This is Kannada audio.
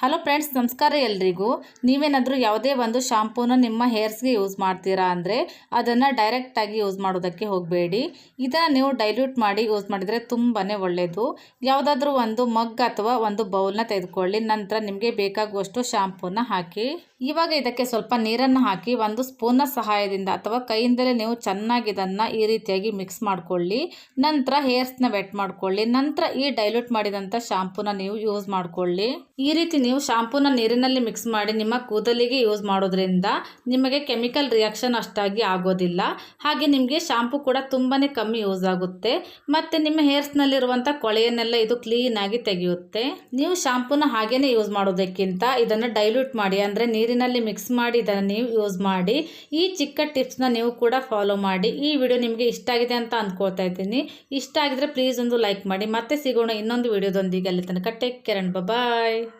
ಹಲೋ ಫ್ರೆಂಡ್ಸ್, ನಮಸ್ಕಾರ ಎಲ್ರಿಗೂ. ನೀವೇನಾದರೂ ಯಾವುದೇ ಒಂದು ಶಾಂಪೂನ ನಿಮ್ಮ ಹೇರ್ಸ್ಗೆ ಯೂಸ್ ಮಾಡ್ತೀರಾ ಅಂದರೆ ಅದನ್ನು ಡೈರೆಕ್ಟಾಗಿ ಯೂಸ್ ಮಾಡೋದಕ್ಕೆ ಹೋಗಬೇಡಿ. ಇದನ್ನು ನೀವು ಡೈಲ್ಯೂಟ್ ಮಾಡಿ ಯೂಸ್ ಮಾಡಿದರೆ ತುಂಬಾ ಒಳ್ಳೆಯದು. ಯಾವುದಾದ್ರೂ ಒಂದು ಮಗ್ ಅಥವಾ ಒಂದು ಬೌಲ್ನ ತೆಗೆದುಕೊಳ್ಳಿ. ನಂತರ ನಿಮಗೆ ಬೇಕಾಗುವಷ್ಟು ಶಾಂಪೂನ ಹಾಕಿ. ಇವಾಗ ಇದಕ್ಕೆ ಸ್ವಲ್ಪ ನೀರನ್ನು ಹಾಕಿ ಒಂದು ಸ್ಪೂನ್ನ ಸಹಾಯದಿಂದ ಅಥವಾ ಕೈಯಿಂದಲೇ ನೀವು ಚೆನ್ನಾಗಿ ಇದನ್ನು ಈ ರೀತಿಯಾಗಿ ಮಿಕ್ಸ್ ಮಾಡಿಕೊಳ್ಳಿ. ನಂತರ ಹೇರ್ಸ್ನ ವೆಟ್ ಮಾಡಿಕೊಳ್ಳಿ. ನಂತರ ಈ ಡೈಲ್ಯೂಟ್ ಮಾಡಿದಂಥ ಶಾಂಪೂನ ನೀವು ಯೂಸ್ ಮಾಡಿಕೊಳ್ಳಿ. ಈ ರೀತಿ ನೀವು ಶಾಂಪೂನ ನೀರಿನಲ್ಲಿ ಮಿಕ್ಸ್ ಮಾಡಿ ನಿಮ್ಮ ಕೂದಲಿಗೆ ಯೂಸ್ ಮಾಡೋದ್ರಿಂದ ನಿಮಗೆ ಕೆಮಿಕಲ್ ರಿಯಾಕ್ಷನ್ ಅಷ್ಟಾಗಿ ಆಗೋದಿಲ್ಲ. ಹಾಗೆ ನಿಮಗೆ ಶಾಂಪೂ ಕೂಡ ತುಂಬಾ ಕಮ್ಮಿ ಯೂಸ್ ಆಗುತ್ತೆ ಮತ್ತು ನಿಮ್ಮ ಹೇರ್ಸ್ನಲ್ಲಿರುವಂಥ ಕೊಳೆಯನ್ನೆಲ್ಲ ಇದು ಕ್ಲೀನಾಗಿ ತೆಗೆಯುತ್ತೆ. ನೀವು ಶಾಂಪೂನ ಹಾಗೇನೆ ಯೂಸ್ ಮಾಡೋದಕ್ಕಿಂತ ಇದನ್ನು ಡೈಲ್ಯೂಟ್ ಮಾಡಿ, ಅಂದರೆ ನೀರಿನಲ್ಲಿ ಮಿಕ್ಸ್ ಮಾಡಿ ಇದನ್ನು ನೀವು ಯೂಸ್ ಮಾಡಿ. ಈ ಚಿಕ್ಕ ಟಿಪ್ಸ್ನ ನೀವು ಕೂಡ ಫಾಲೋ ಮಾಡಿ. ಈ ವಿಡಿಯೋ ನಿಮಗೆ ಇಷ್ಟ ಆಗಿದೆ ಅಂತ ಅಂದ್ಕೊಳ್ತಾ ಇದ್ದೀನಿ. ಇಷ್ಟ ಆಗಿದ್ರೆ ಪ್ಲೀಸ್ ಒಂದು ಲೈಕ್ ಮಾಡಿ. ಮತ್ತೆ ಸಿಗೋಣ ಇನ್ನೊಂದು ವಿಡಿಯೋದೊಂದಿಗೆ. ಅಲ್ಲಿ ತನಕ ಟೇಕ್ ಕೇರ್ ಅಂಡ್ ಬಾಯ್.